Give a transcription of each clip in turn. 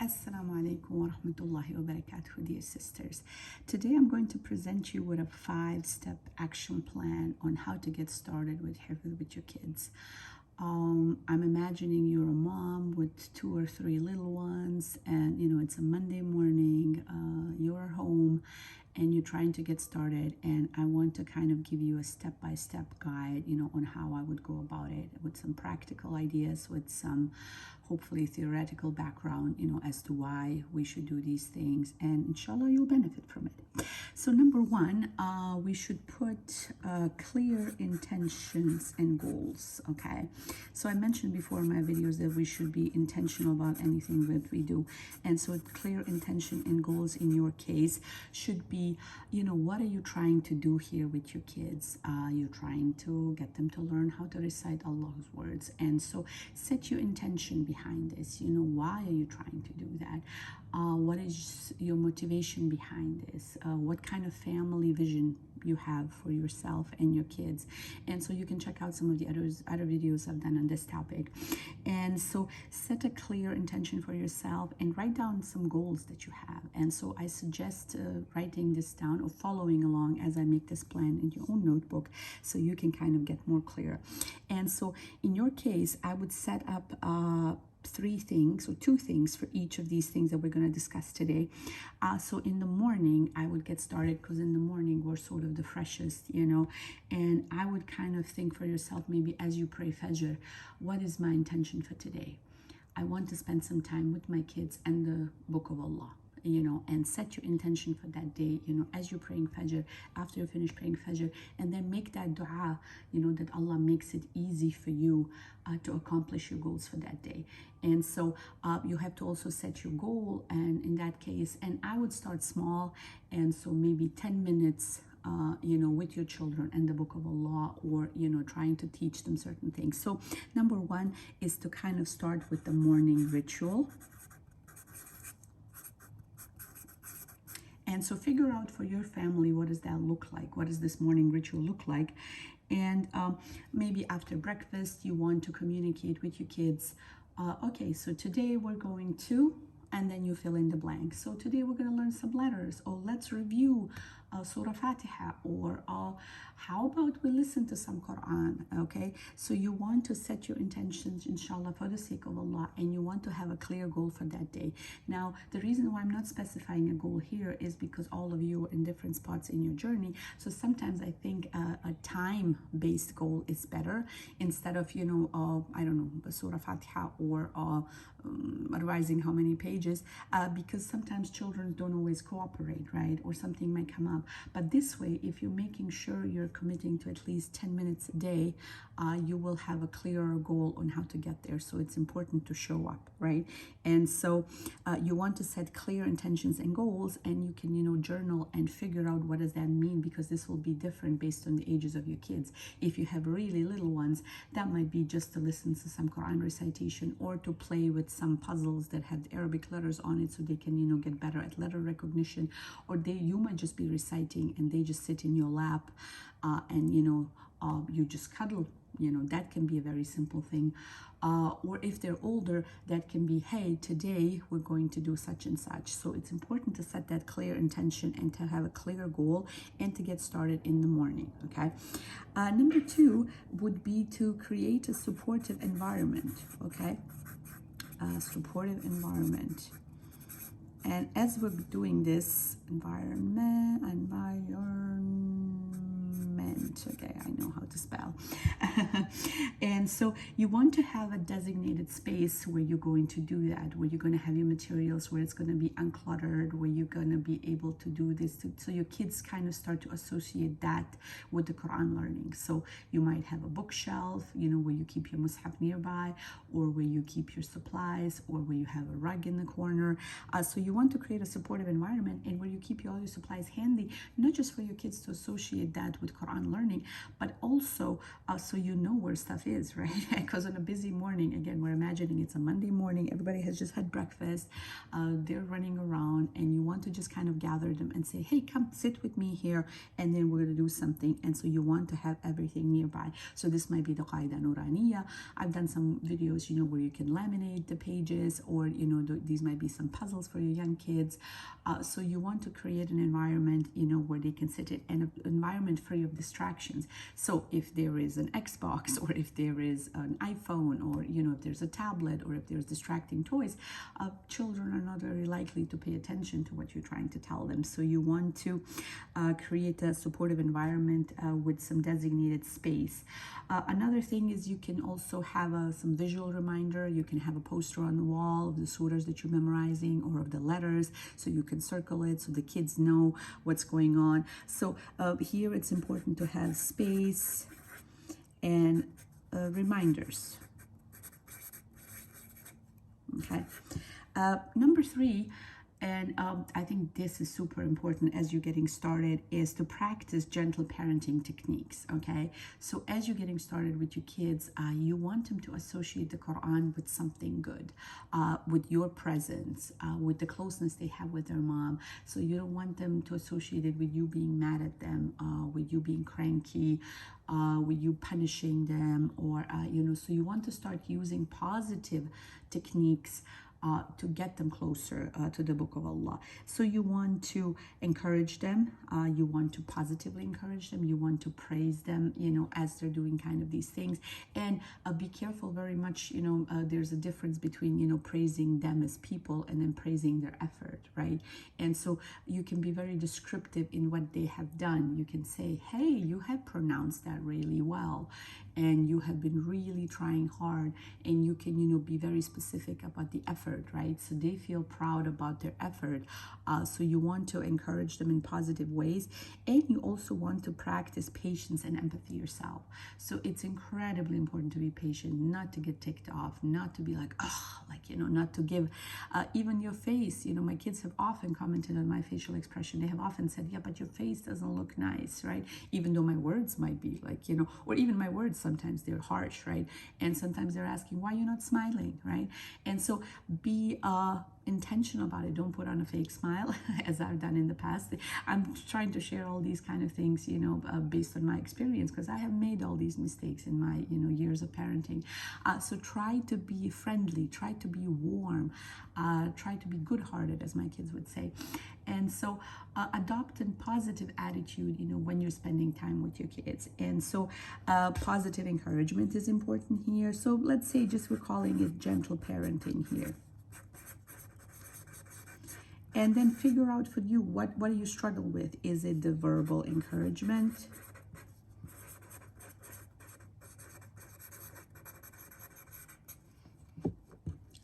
Assalamu alaikum wa rahmatullahi wa barakatuh, dear sisters. Today I'm going to present you with a 5-step action plan on how to get started with Hifdh with your kids. I'm imagining you're a mom with 2 or 3 little ones, and it's a Monday morning, you're home and you're trying to get started, and I want to kind of give you a step-by-step guide on how I would go about it, with some practical ideas, with some hopefully theoretical background as to why we should do these things, and inshallah you'll benefit from it. So number one, we should put clear intentions and goals. Okay, so I mentioned before in my videos that we should be intentional about anything that we do, and so clear intention and goals in your case should be, what are you trying to do here with your kids? You're trying to get them to learn how to recite Allah's words, and so set your intention behind this. Why are you trying to do that? What is your motivation behind this? What kind of family vision you have for yourself and your kids? And so you can check out some of the other videos I've done on this topic. And so set a clear intention for yourself and write down some goals that you have. And so I suggest writing this down or following along as I make this plan in your own notebook, so you can kind of get more clear. And so in your case, I would set up 3 things or 2 things for each of these things that we're going to discuss today. So in the morning, I would get started, because in the morning we're sort of the freshest, and I would kind of think for yourself, maybe as you pray Fajr, what is my intention for today? I want to spend some time with my kids and the Book of Allah. And set your intention for that day, as you're praying Fajr, after you finish praying Fajr, and then make that dua, that Allah makes it easy for you to accomplish your goals for that day. And so you have to also set your goal, and in that case, and I would start small, and so maybe 10 minutes with your children and the Book of Allah, or trying to teach them certain things. So number 1 is to kind of start with the morning ritual. And so figure out for your family, what does that look like? What does this morning ritual look like? And maybe after breakfast, you want to communicate with your kids. Okay, so today we're going to, and then you fill in the blank. So today we're going to learn some letters, or let's review Surah Al-Fatiha, or how about we listen to some Qur'an? Okay, so you want to set your intentions, inshallah, for the sake of Allah, and you want to have a clear goal for that day. Now, the reason why I'm not specifying a goal here is because all of you are in different spots in your journey. So sometimes I think a time-based goal is better, instead of, I don't know, Surah Al-Fatiha, or revising how many pages, because sometimes children don't always cooperate, right? Or something might come up. But this way, if you're making sure you're committing to at least 10 minutes a day, you will have a clearer goal on how to get there. So it's important to show up, right? And so you want to set clear intentions and goals, and you can, journal and figure out what does that mean, because this will be different based on the ages of your kids. If you have really little ones, that might be just to listen to some Quran recitation, or to play with some puzzles that have Arabic letters on it, so they can, get better at letter recognition, or you might just be reciting and they just sit in your lap, and you just cuddle. That can be a very simple thing. Or if they're older, that can be, hey, today we're going to do such and such. So it's important to set that clear intention and to have a clear goal, and to get started in the morning. Okay. Number 2 would be to create a supportive environment. Okay. Supportive environment. And as we're doing this, environment, okay, I know how to spell. And so you want to have a designated space where you're going to do that, where you're going to have your materials, where it's going to be uncluttered, where you're going to be able to do this, so your kids kind of start to associate that with the Quran learning. So you might have a bookshelf, where you keep your mushaf nearby, or where you keep your supplies, or where you have a rug in the corner. So you want to create a supportive environment, and where you keep all your supplies handy, not just for your kids to associate that with Quran Quran learning, but also so you know where stuff is, right? Because on a busy morning, again, we're imagining it's a Monday morning, everybody has just had breakfast, they're running around, and you want to just kind of gather them and say, hey, come sit with me here, and then we're going to do something. And so you want to have everything nearby. So this might be the Qaida Nuraniya. I've done some videos, where you can laminate the pages, or, these might be some puzzles for your young kids. So you want to create an environment, where they can sit in an environment free of distractions. So if there is an Xbox, or if there is an iPhone, or, if there's a tablet, or if there's distracting toys, children are not very likely to pay attention to what you're trying to tell them. So you want to create a supportive environment with some designated space. Another thing is you can also have some visual reminder. You can have a poster on the wall of the surahs that you're memorizing, or of the letters, so you can circle it so the kids know what's going on. So here it's important to have space and reminders. Okay. Number 3, and I think this is super important as you're getting started, is to practice gentle parenting techniques, okay? So as you're getting started with your kids, you want them to associate the Quran with something good, with your presence, with the closeness they have with their mom. So you don't want them to associate it with you being mad at them, with you being cranky, with you punishing them, or, so you want to start using positive techniques to get them closer to the Book of Allah. So you want to encourage them, you want to positively encourage them, you want to praise them, as they're doing kind of these things. And be careful very much, there's a difference between, praising them as people and then praising their effort, right? And so you can be very descriptive in what they have done. You can say, hey, you have pronounced that really well, and you have been really trying hard, and you can, be very specific about the effort, right? So they feel proud about their effort. So you want to encourage them in positive ways, and you also want to practice patience and empathy yourself. So it's incredibly important to be patient, not to get ticked off, not to be like, oh, not to give, even your face. My kids have often commented on my facial expression. They have often said, yeah, but your face doesn't look nice, right? Even though my words might be like, or even my words, sometimes they're harsh, right? And sometimes they're asking, why are you not smiling, right? And so be intentional about it. Don't put on a fake smile, as I've done in the past. I'm trying to share all these kind of things, based on my experience, because I have made all these mistakes in my, years of parenting. So try to be friendly, try to be warm, try to be good-hearted, as my kids would say. And so adopt a positive attitude, when you're spending time with your kids. And so positive encouragement is important here. So let's say just we're calling it gentle parenting here. And then figure out for you, what do you struggle with? Is it the verbal encouragement?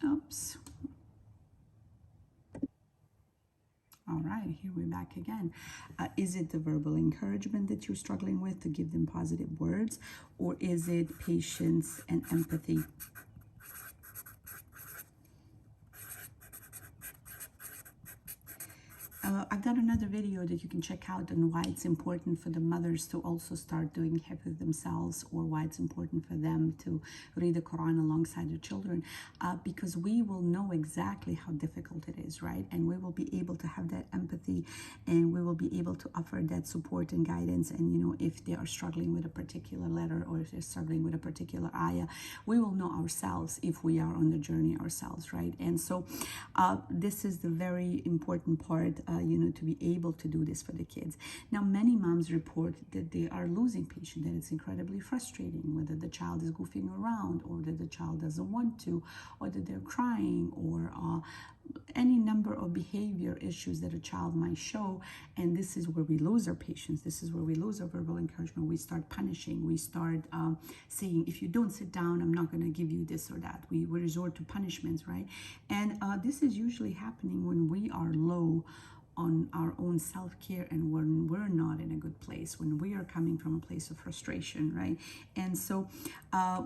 Oops. All right, here we're back again. Is it the verbal encouragement that you're struggling with to give them positive words? Or is it patience and empathy? I've done another video that you can check out on why it's important for the mothers to also start doing hifdh themselves, or why it's important for them to read the Quran alongside their children, because we will know exactly how difficult it is, right? And we will be able to have that empathy, and we will be able to offer that support and guidance. And if they are struggling with a particular letter, or if they're struggling with a particular ayah, we will know ourselves if we are on the journey ourselves, right? And so this is the very important part, to be able to do this for the kids. Now, many moms report that they are losing patience, that it's incredibly frustrating, whether the child is goofing around, or that the child doesn't want to, or that they're crying, or any number of behavior issues that a child might show. And this is where we lose our patience. This is where we lose our verbal encouragement. We start punishing. We start saying, if you don't sit down, I'm not going to give you this or that. We resort to punishments, right? And this is usually happening when we are low on our own self-care, and when we're not in a good place, when we are coming from a place of frustration, right? And so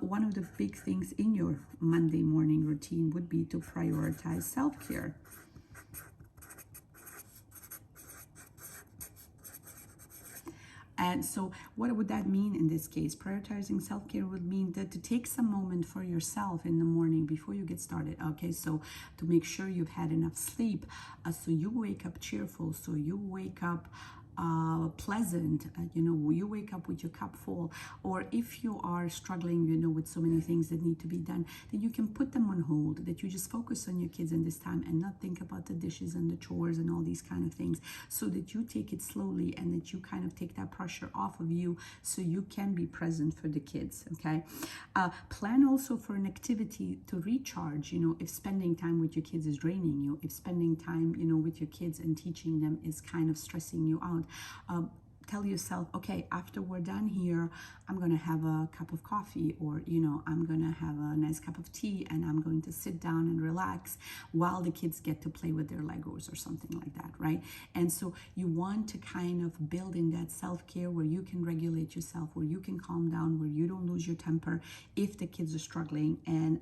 one of the big things in your Monday morning routine would be to prioritize self-care. And so what would that mean in this case? Prioritizing self-care would mean that to take some moment for yourself in the morning before you get started. Okay, so to make sure you've had enough sleep, so you wake up cheerful, so you wake up pleasant, you wake up with your cup full. Or if you are struggling, with so many things that need to be done, then you can put them on hold, that you just focus on your kids in this time and not think about the dishes and the chores and all these kind of things, so that you take it slowly and that you kind of take that pressure off of you so you can be present for the kids. Okay, plan also for an activity to recharge. If spending time with your kids is draining you, if spending time with your kids and teaching them is kind of stressing you out, tell yourself, okay, after we're done here, I'm going to have a cup of coffee, or, I'm going to have a nice cup of tea, and I'm going to sit down and relax while the kids get to play with their Legos or something like that, right? And so you want to kind of build in that self-care where you can regulate yourself, where you can calm down, where you don't lose your temper if the kids are struggling and,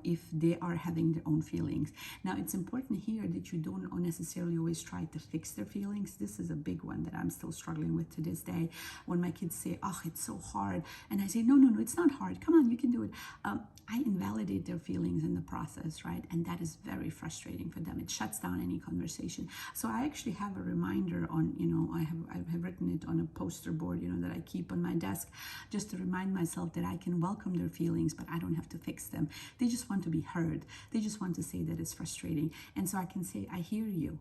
if they are having their own feelings. Now, it's important here that you don't necessarily always try to fix their feelings. This is a big one that I'm still struggling with to this day. When my kids say, oh, it's so hard, and I say, no, it's not hard, come on, you can do it. I invalidate their feelings in the process, right? And that is very frustrating for them. It shuts down any conversation. So I actually have a reminder on, I have written it on a poster board, that I keep on my desk, just to remind myself that I can welcome their feelings, but I don't have to fix them. They just want to be heard. They just want to say that it's frustrating. And so I can say, I hear you.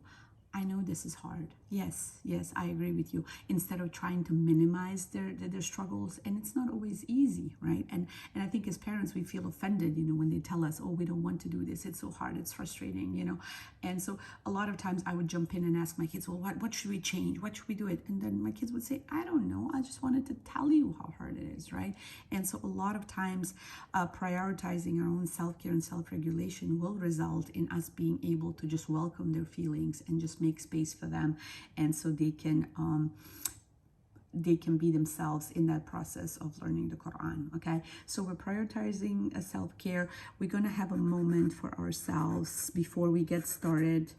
I know this is hard. Yes, I agree with you. Instead of trying to minimize their struggles, and it's not always easy, right? And I think as parents, we feel offended, when they tell us, oh, we don't want to do this. It's so hard. It's frustrating, And so a lot of times I would jump in and ask my kids, well, what should we change? What should we do it? And then my kids would say, I don't know. I just wanted to tell you how hard it is, right? And so a lot of times prioritizing our own self-care and self-regulation will result in us being able to just welcome their feelings and just make space for them, and so they can be themselves in that process of learning the Qur'an. Okay, so we're prioritizing self-care. We're going to have a moment for ourselves before we get started,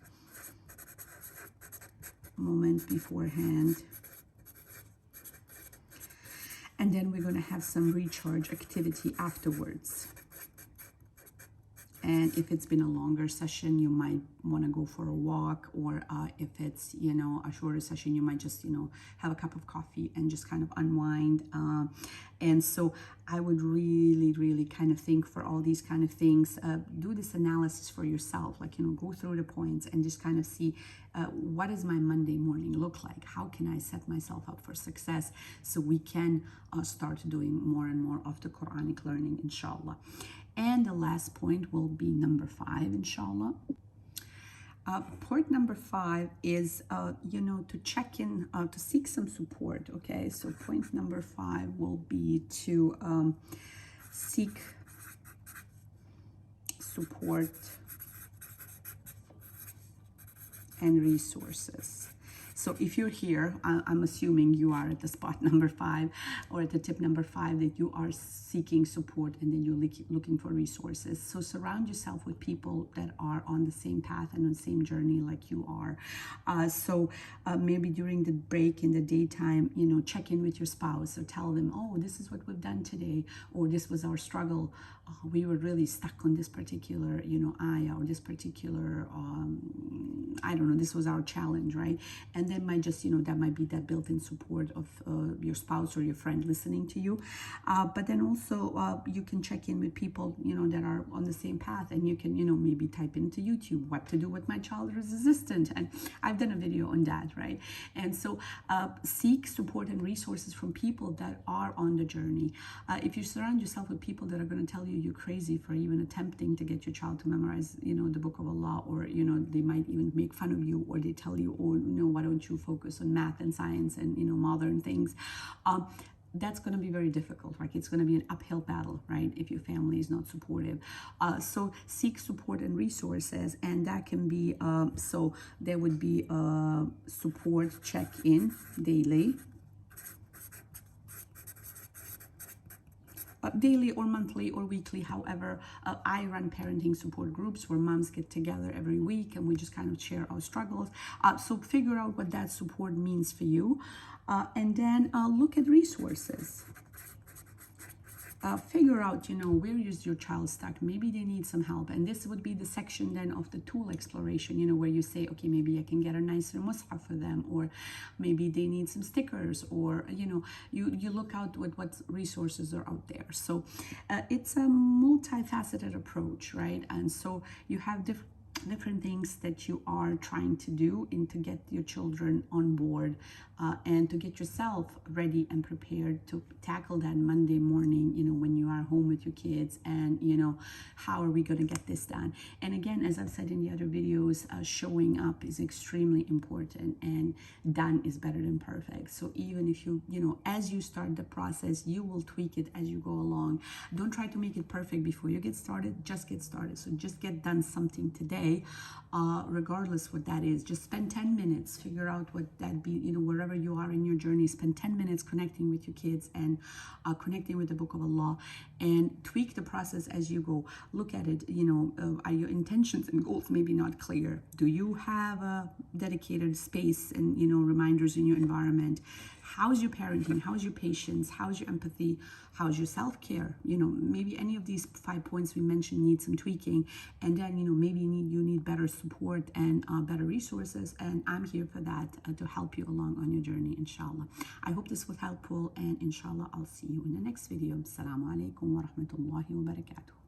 moment beforehand, and then we're going to have some recharge activity afterwards. And if it's been a longer session, you might want to go for a walk, or if it's, a shorter session, you might just, have a cup of coffee and just kind of unwind. And so I would really, really kind of think for all these kind of things, do this analysis for yourself, like, go through the points and just kind of see what does my Monday morning look like? How can I set myself up for success so we can start doing more and more of the Quranic learning, inshallah. And the last point will be number 5, inshallah. Point number 5 is, to check in, to seek some support, okay? So point number 5 will be to seek support and resources. So if you're here, I'm assuming you are at the spot number 5 or at the tip number 5, that you are seeking support and then you're looking for resources. So surround yourself with people that are on the same path and on the same journey like you are. So maybe during the break in the daytime, check in with your spouse or tell them, oh, this is what we've done today, or this was our struggle. We were really stuck on this particular, ayah, or this particular, I don't know, this was our challenge, right? And then might just, that might be that built-in support of your spouse or your friend listening to you. But then also you can check in with people, that are on the same path, and you can, maybe type into YouTube, what to do with my child is resistant. And I've done a video on that, right? And so seek support and resources from people that are on the journey. If you surround yourself with people that are going to tell you you're crazy for even attempting to get your child to memorize, the book of Allah, or, they might even make fun of you, or they tell you, oh, why don't you focus on math and science and, modern things. That's going to be very difficult, right? It's going to be an uphill battle, right? If your family is not supportive. So seek support and resources, and that can be, so there would be support check-in daily. daily or monthly or weekly. However, I run parenting support groups where moms get together every week and we just kind of share our struggles. So figure out what that support means for you, and then look at resources. Figure out, where is your child stuck? Maybe they need some help. And this would be the section then of the tool exploration, where you say, okay, maybe I can get a nicer mushaf for them, or maybe they need some stickers, or, you look out what resources are out there. So it's a multifaceted approach, right? And so you have different things that you are trying to do and to get your children on board, and to get yourself ready and prepared to tackle that Monday morning, when you are home with your kids, and how are we going to get this done? And again, as I've said in the other videos, showing up is extremely important, and done is better than perfect. So even if you as you start the process, you will tweak it as you go along. Don't try to make it perfect before you get started. Just get started. So just get done something today, regardless what that is. Just spend 10 minutes, figure out what that be, wherever you are in your journey, spend 10 minutes connecting with your kids and connecting with the Book of Allah, and tweak the process as you go. Look at it, are your intentions and goals maybe not clear? Do you have a dedicated space and, reminders in your environment? How's your parenting? How's your patience? How's your empathy? How's your self-care? Maybe any of these 5 points we mentioned need some tweaking, and then, maybe you need better support and better resources, and I'm here for that, to help you along on your journey, inshallah. I hope this was helpful, and inshallah, I'll see you in the next video. Assalamu alaikum wa rahmatullahi wa barakatuh.